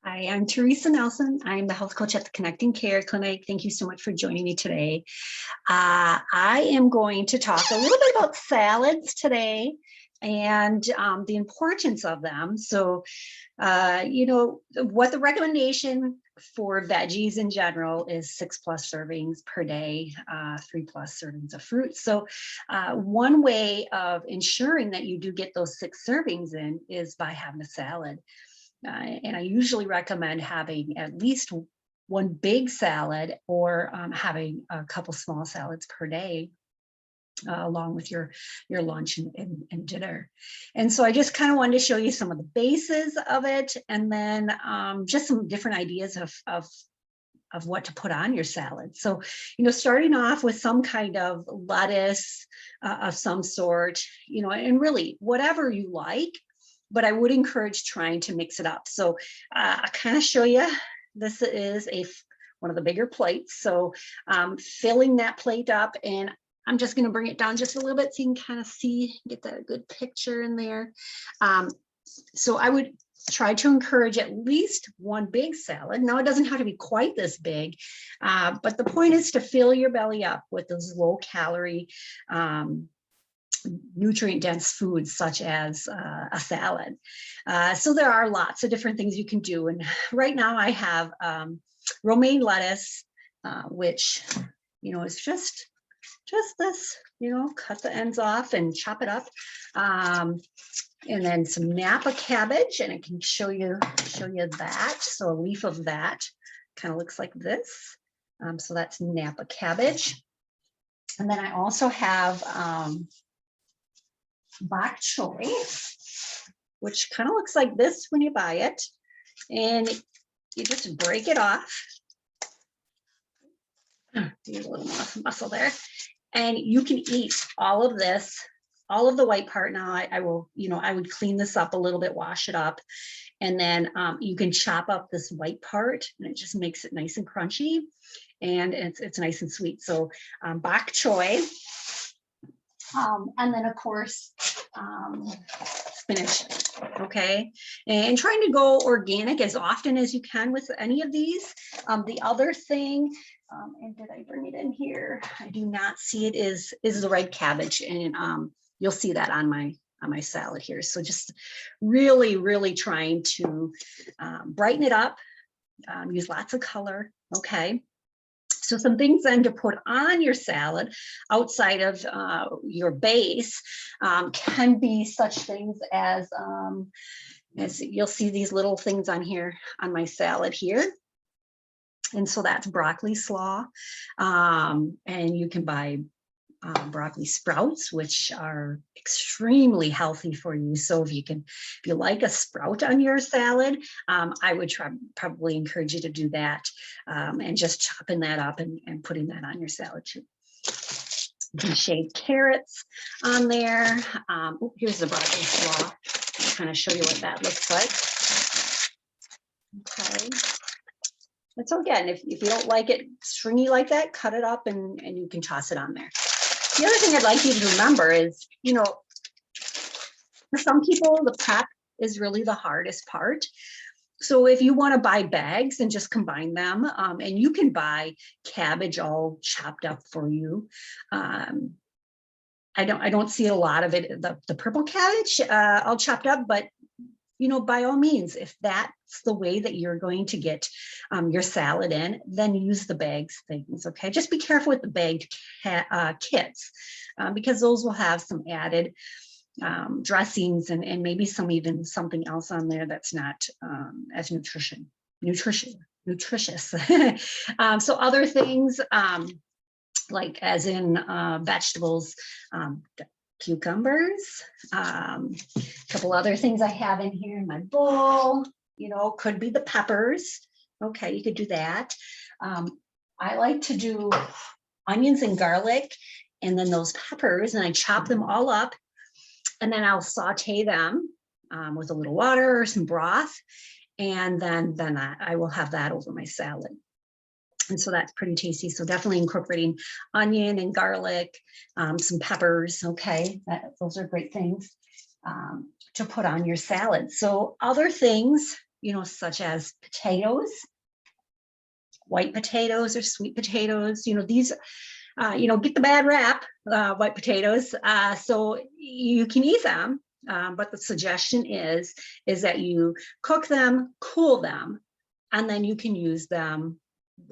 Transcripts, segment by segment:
Hi, I'm Teresa Nelson. I'm the health coach at the Connecting Care Clinic. Thank you so much for joining me today. I am going to talk a little bit about salads today and the importance of them. So, what the recommendation for veggies in general is 6+ servings per day, 3+ servings of fruit. So one way of ensuring that you do get those 6 servings in is by having a salad. And I usually recommend having at least one big salad or having a couple small salads per day. Along with your lunch and dinner. And so I just kind of wanted to show you some of the bases of it, and then just some different ideas of what to put on your salad. So, starting off with some kind of lettuce of some sort, and really whatever you like, but I would encourage trying to mix it up. So I'll kind of show you, this is one of the bigger plates. So filling that plate up, and I'm just going to bring it down just a little bit so you can kind of see, get that good picture in there. So I would try to encourage at least one big salad. Now, it doesn't have to be quite this big, but the point is to fill your belly up with those low calorie, nutrient dense foods such as a salad. So there are lots of different things you can do. And right now I have romaine lettuce, which, is just this, cut the ends off and chop it up. And then some Napa cabbage, and I can show you that. So a leaf of that kind of looks like this. So that's Napa cabbage. And then I also have bok choy, which kind of looks like this when you buy it. And you just break it off. There's a little muscle there. And you can eat all of this, all of the white part. Now I would clean this up a little bit, wash it up. And then you can chop up this white part, and it just makes it nice and crunchy. And it's nice and sweet. So bok choy. And then of course, spinach, okay? And trying to go organic as often as you can with any of these. The other thing, and did I bring it in here? I do not see it, is the red cabbage, and you'll see that on my salad here. So just really trying to brighten it up, use lots of color, okay? So some things then to put on your salad outside of your base can be such things as you'll see these little things on here on my salad here. And so that's broccoli slaw. And you can buy broccoli sprouts, which are extremely healthy for you. So if you like a sprout on your salad, I would probably encourage you to do that, and just chopping that up and putting that on your salad too. You can shave carrots on there. Here's the broccoli slaw. I'll kind of show you what that looks like. Okay. And so again, if you don't like it stringy like that, cut it up and you can toss it on there. The other thing I'd like you to remember is, for some people, the prep is really the hardest part. So if you want to buy bags and just combine them, and you can buy cabbage all chopped up for you. I don't see a lot of it, the purple cabbage all chopped up, but by all means, if that's the way that you're going to get your salad in, then use the bags things, okay? Just be careful with the bagged kits, because those will have some added dressings and maybe even something else on there that's not as nutritious. So other things, like as in vegetables, cucumbers, a couple other things I have in here in my bowl, could be the peppers. Okay, you could do that. I like to do onions and garlic, and then those peppers, and I chop them all up, and then I'll saute them with a little water or some broth, and then I will have that over my salad. And so that's pretty tasty. So definitely incorporating onion and garlic, some peppers. Okay, those are great things to put on your salad. So other things such as potatoes, white potatoes or sweet potatoes. These, get the bad rap, white potatoes. So you can eat them, but the suggestion is that you cook them, cool them, and then you can use them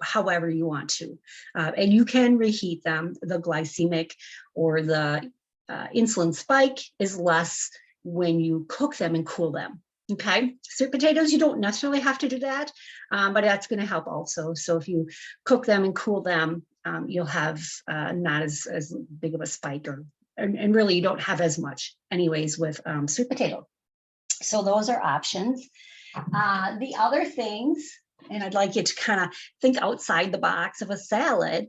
however you want to. And you can reheat them. The glycemic or the insulin spike is less when you cook them and cool them. Okay, sweet potatoes, you don't necessarily have to do that, but that's going to help also. So if you cook them and cool them, you'll have not as big of a spike, and really you don't have as much anyways with sweet potato. So those are options. The other things, and I'd like you to kind of think outside the box of a salad,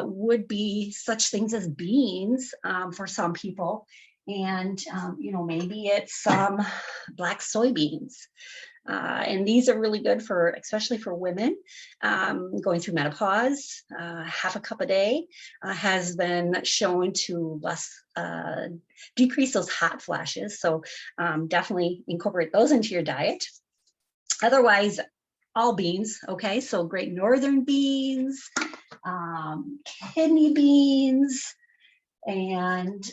would be such things as beans for some people. And, maybe it's some black soybeans. And these are really good especially for women going through menopause. Half a cup a day has been shown to decrease those hot flashes. So definitely incorporate those into your diet. Otherwise, all beans, okay? So great northern beans, kidney beans, and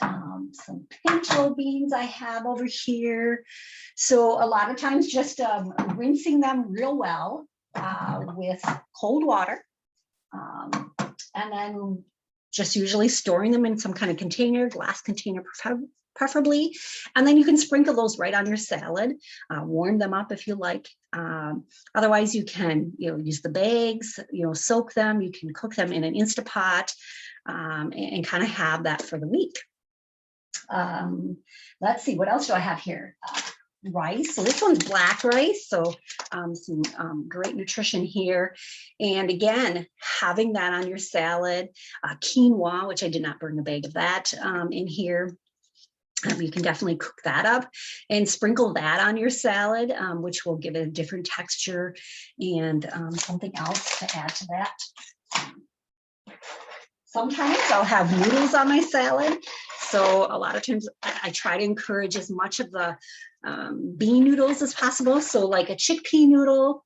some pinto beans I have over here. So a lot of times just rinsing them real well with cold water, and then just usually storing them in some kind of container, glass container preferably, and then you can sprinkle those right on your salad, warm them up if you like. Otherwise you can use the bags, soak them, you can cook them in an Instapot, and kind of have that for the week. Let's see, what else do I have here? Rice. So this one's black rice. So some great nutrition here. And again, having that on your salad, quinoa, which I did not bring a bag of that in here. You can definitely cook that up and sprinkle that on your salad, which will give it a different texture and something else to add to that. Sometimes I'll have noodles on my salad. So a lot of times I try to encourage as much of the bean noodles as possible. So like a chickpea noodle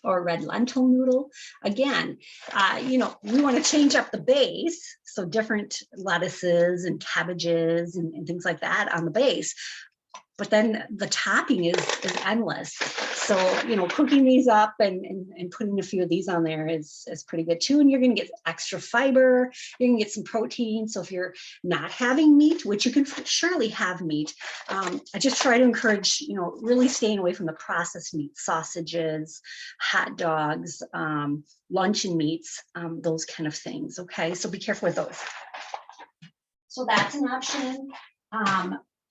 or a red lentil noodle. Again, we want to change up the base. So different lettuces and cabbages and things like that on the base. But then the topping is endless. So, cooking these up and putting a few of these on there is pretty good too. And you're going to get extra fiber. You're going to get some protein. So if you're not having meat, which you can surely have meat, I just try to encourage, really staying away from the processed meat, sausages, hot dogs, luncheon meats, those kind of things. Okay, so be careful with those. So that's an option.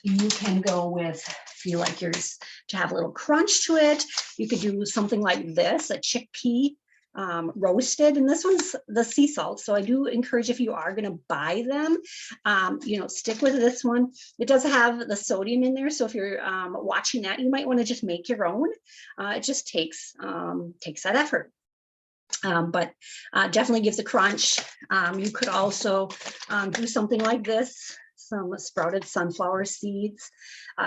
You can go with, if you like yours to have a little crunch to it, you could do something like this, a chickpea roasted, and this one's the sea salt. So I do encourage, if you are going to buy them, stick with this one. It does have the sodium in there. So if you're watching that, you might want to just make your own. It just takes that effort. But definitely gives a crunch. You could also do something like this, some sprouted sunflower seeds.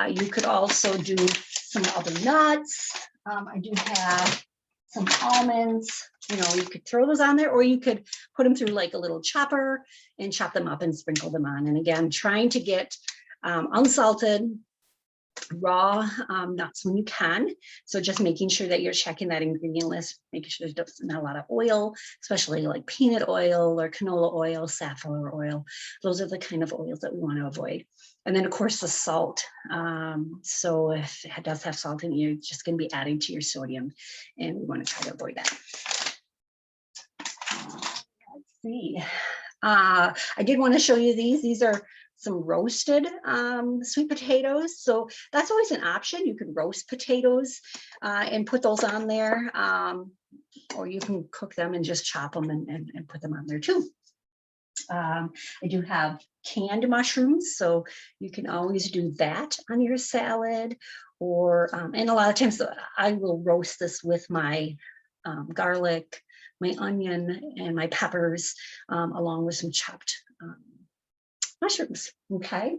You could also do some other nuts. I do have some almonds. You could throw those on there, or you could put them through like a little chopper and chop them up and sprinkle them on. And again, trying to get unsalted, raw nuts when you can. So just making sure that you're checking that ingredient list, making sure there's not a lot of oil, especially like peanut oil or canola oil, safflower oil. Those are the kind of oils that we want to avoid. And then of course the salt. So if it does have salt in it, you're just going to be adding to your sodium, and we want to try to avoid that. Let's see. I did want to show you these. These are some roasted sweet potatoes. So that's always an option. You could roast potatoes and put those on there, or you can cook them and just chop them and put them on there too. I do have canned mushrooms, so you can always do that on your salad, or and a lot of times I will roast this with my garlic, my onion, and my peppers, along with some chopped mushrooms. Okay.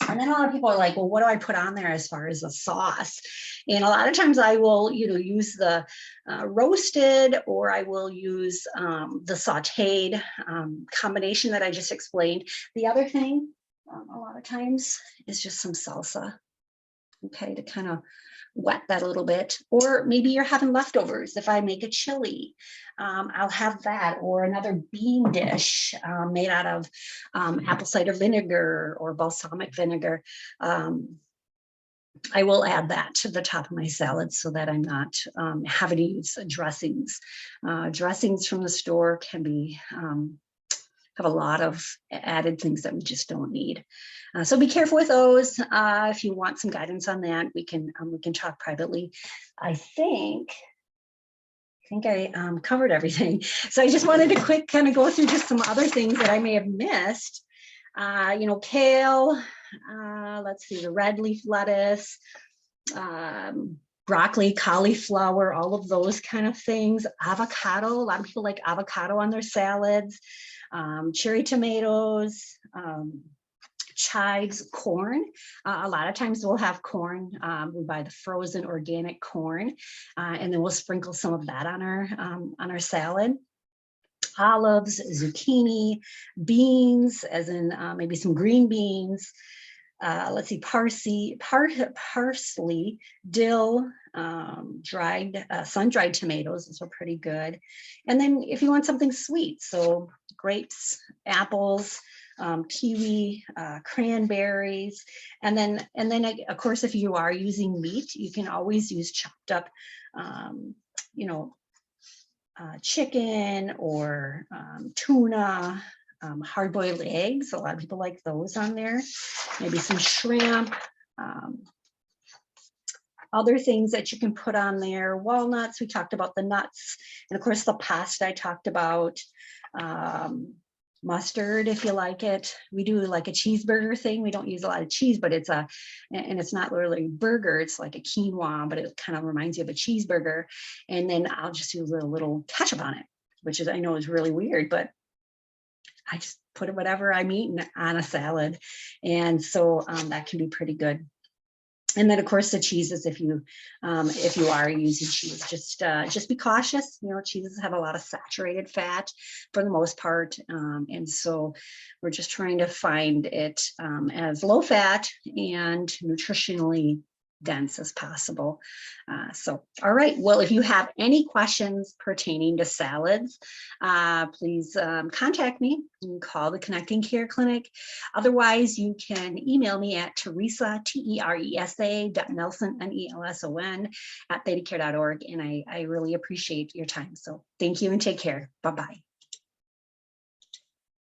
And then a lot of people are like, well, what do I put on there as far as a sauce? And a lot of times I will, use the roasted, or I will use the sauteed combination that I just explained. The other thing, a lot of times, is just some salsa, okay, to kind of wet that a little bit. Or maybe you're having leftovers. If I make a chili, I'll have that, or another bean dish made out of apple cider vinegar or balsamic vinegar. I will add that to the top of my salad so that I'm not having to use dressings. Dressings from the store can be have a lot of added things that we just don't need. So be careful with those. If you want some guidance on that, we can talk privately. I think I covered everything. So I just wanted to quick kind of go through just some other things that I may have missed. Kale, let's see, the red leaf lettuce, broccoli, cauliflower, all of those kind of things. Avocado, a lot of people like avocado on their salads. Cherry tomatoes, chives, corn. A lot of times we'll have corn. We buy the frozen organic corn, and then we'll sprinkle some of that on our salad. Olives, zucchini, beans, as in maybe some green beans. Let's see, parsley, dill, dried, sun-dried tomatoes. Those are pretty good. And then if you want something sweet, so grapes, apples, kiwi, cranberries, and then of course, if you are using meat, you can always use chopped up, chicken or tuna, hard-boiled eggs. A lot of people like those on there. Maybe some shrimp. Other things that you can put on there, walnuts, we talked about the nuts, and of course the pasta I talked about. Mustard, if you like it. We do like a cheeseburger thing. We don't use a lot of cheese, but it's not really burger, it's like a quinoa, but it kind of reminds you of a cheeseburger. And then I'll just use a little ketchup on it, which I know is really weird, but I just put it whatever I'm eating on a salad. And so that can be pretty good. And then of course the cheeses, if you are using cheese, just be cautious. Cheeses have a lot of saturated fat for the most part, and so we're just trying to find it as low fat and nutritionally dense as possible. So, all right. Well, if you have any questions pertaining to salads, please contact me. You can call the Connecting Care Clinic. Otherwise, you can email me at Teresa, Teresa.Nelson, Nelson, @thetacare.org. And I really appreciate your time. So thank you and take care. Bye-bye.